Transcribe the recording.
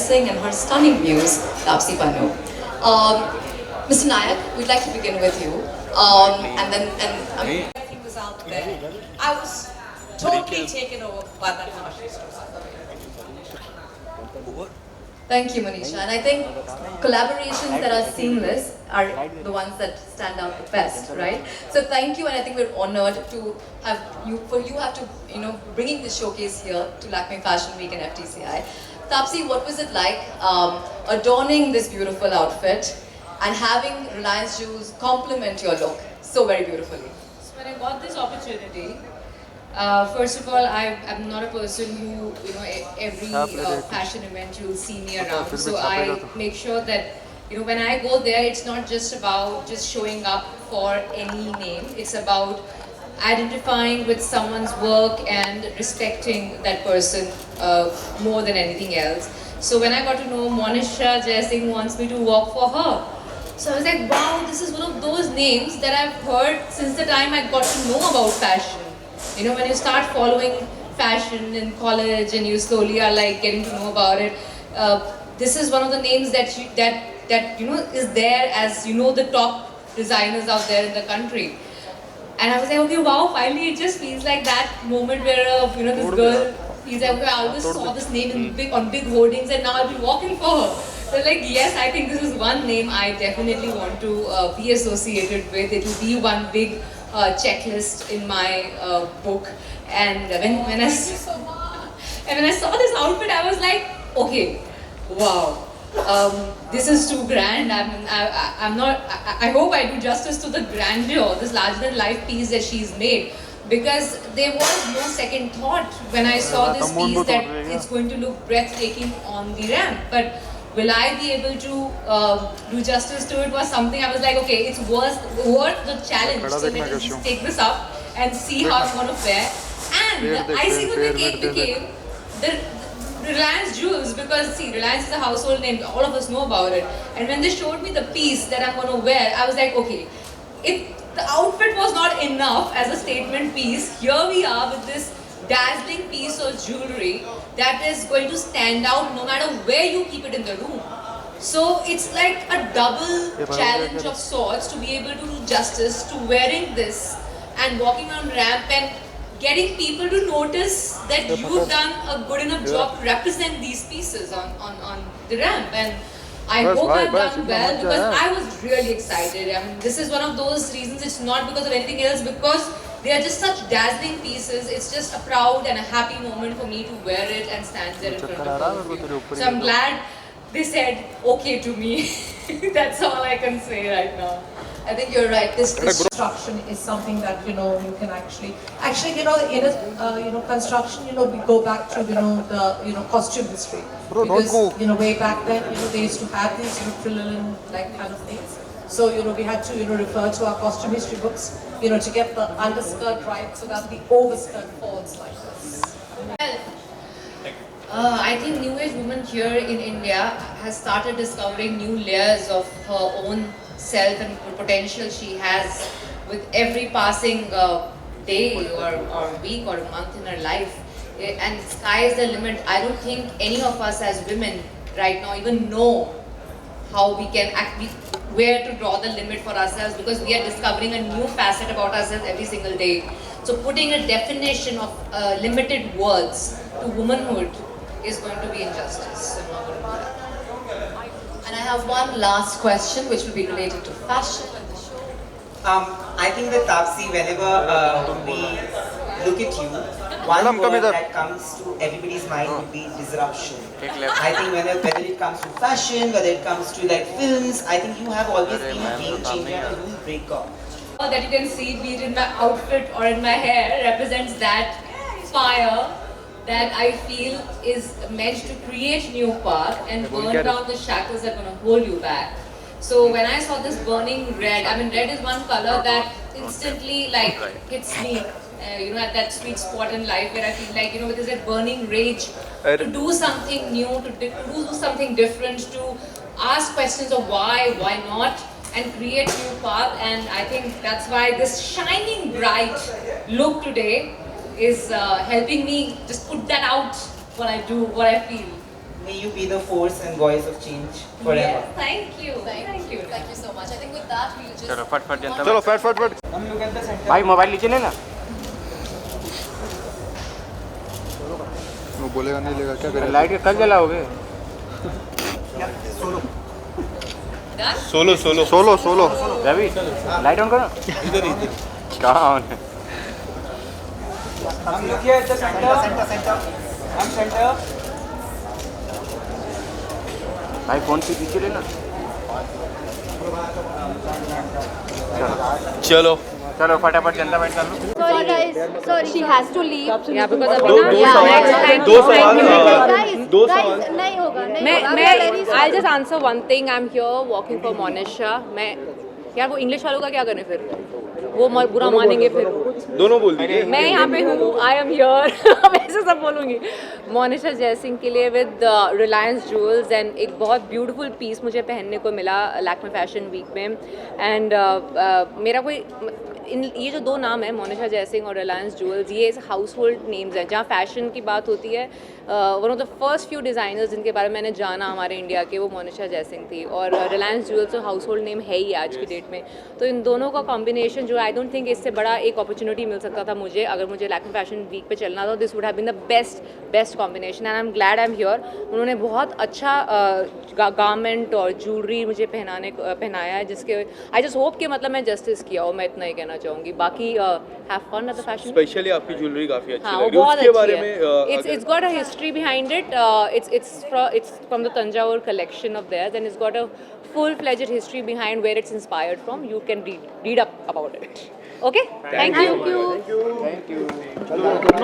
dressing and her stunning views, Taapsee Pannu. Mr. Nayak, we'd like to begin with you. Everything was out there. I was totally taken over by that fashion show. Thank you, Manisha. And I think collaborations that are seamless are the ones that stand out the best, right? So thank you, and I think we're honored to have you, bringing this showcase here to Lakme Fashion Week and FTCI. Taapsee, what was it like adorning this beautiful outfit and having Reliance Jewels complement your look so very beautifully? So when I got this opportunity, first of all, I'm not a person who, every fashion event you'll see me around. So I make sure that, when I go there, it's not just about just showing up for any name. It's about identifying with someone's work and respecting that person more than anything else. So when I got to know Monisha Jaising wants me to work for her, so I was like, wow, this is one of those names that I've heard since the time I got to know about fashion. When you start following fashion in college and you slowly are like getting to know about it, this is one of the names that is there as the top designers out there in the country. And I was like, okay, wow, finally it just feels like that moment where this girl feels like, okay, I always saw this name on big hoardings and now I'll be walking for her. So like, yes, I think this is one name I definitely want to be associated with. It will be one big checklist in my book. And when I saw this outfit, I was like, okay, wow, this is too grand. I hope I do justice to the grandeur, this larger than life piece that she's made. Because there was no second thought when I saw this piece that it's going to look breathtaking on the ramp. But will I be able to do justice to it was something I was like, okay, it's worth the challenge. So let me just take this up and see how I'm going to fare. And the icing on the cake became the Reliance Jewels, because see, Reliance is a household name, all of us know about it. And when they showed me the piece that I'm going to wear, I was like, okay, if the outfit was not enough as a statement piece, here we are with this dazzling piece of jewelry that is going to stand out no matter where you keep it in the room. So it's like a double challenge of sorts to be able to do justice to wearing this and walking on ramp and getting people to notice that you've done a good enough job to represent these pieces on the ramp. And I hope I've done well because I was really excited. I mean, this is one of those reasons. It's not because of anything else, because they are just such dazzling pieces. It's just a proud and a happy moment for me to wear it and stand there in front of all of you. So I'm glad they said okay to me. That's all I can say right now. I think you're right. This Construction is something that you can actually in a construction we go back to the costume history, because way back then they used to have these crinoline like kind of things. So we had to refer to our costume history books to get the underskirt right so that the overskirt falls like this. I think New Age woman here in India has started discovering new layers of her own self and potential she has with every passing day or week or month in her life. And sky is the limit. I don't think any of us as women right now even know how we can where to draw the limit for ourselves, because we are discovering a new facet about ourselves every single day. So putting a definition of limited words to womanhood is going to be injustice. So I'm not going to do that. And I have one last question which will be related to fashion and the show. I think that Taapsee, whenever we look at you, one word that comes to everybody's mind would be disruption. I think whether it comes to fashion, whether it comes to like films, I think you have always been a game changer and a rule breaker. All that you can see, be it in my outfit or in my hair, represents that fire that I feel is meant to create new path and burn down the shackles that are going to hold you back. So when I saw this burning red, I mean red is one color that instantly like hits me, at that sweet spot in life where I feel like, there's that burning rage to do something new, to do something different, to ask questions of why not, and create new path. And I think that's why this shining bright look today is helping me just put that out, what I do, what I feel. may you be the force and voice of change forever. Yes, thank you. Thank you. Thank you so much. I think with that we'll just. चलो फट जनता चलो फट फट फट Now look at the center. भाई mobile नीचे लेना वो बोलेगा नहीं लेगा क्या करेगा लाइट कल जलाओगे Done? सोलो सोलो सोलो सोलो रवि लाइट ऑन करो इधर इधर कहाँ ऑन है Come look here at the center. Center. Come center. भाई फोन से पीछे लेना चलो चलो फटाफट जनता बैठ कर लो Sorry guys, sorry. She has to leave. Yeah, because दो अभी दो ना सवाल दो सवाल Guys, दो guys, सवाल नहीं होगा, नहीं होगा. मैं Very sorry. I'll just answer one thing. I'm here walking for Monisha. मैं यार वो इंग्लिश वालों का क्या करें फिर वो बुरा मानेंगे फिर दोनों बोल दीजिए मैं यहाँ पे हूँ आई एम हियर वैसे सब बोलूँगी मोनिशा जयसिंह के लिए विद रिलायंस ज्वेल्स एंड एक बहुत ब्यूटीफुल पीस मुझे पहनने को मिला लैक्मे फैशन वीक में एंड मेरा कोई ये जो दो नाम है मोनिशा जयसिंह और रिलायंस ज्वेल्स ये हाउस होल्ड नेम्स हैं जहाँ फैशन की बात होती है one of the first few designers जिनके बारे में मैंने जाना हमारे इंडिया के वो मोनिशा जयसिंह थी और रिलायंस ज्वेल्स तो हाउस होल्ड नेम है ही आज की डेट में तो इन दोनों का कॉम्बिनेशन जो आई डोंट थिंक इससे बड़ा एक अपॉर्चुनिटी मिल सकता था मुझे अगर मुझे लैक्मे फैशन वीक पे चलना था this would have been the best combination and I am glad I am here उन्होंने बहुत अच्छा गारमेंट और ज्वेलरी मुझे पहनाया है जिसके आई जस्ट होप कि मतलब मैं जस्टिस किया हो मैं इतना ही कहना चाहूँगी बाकी have fun at the fashion specially आपकी ज्वेलरी काफी अच्छी हाँ लग वो रही है बहुत उसके अच्छी बारे है में it's got a history behind it it's from the Tanjore collection of theirs and it's got a full-fledged history behind where it's inspired from you can read up about it okay thank you Thank you.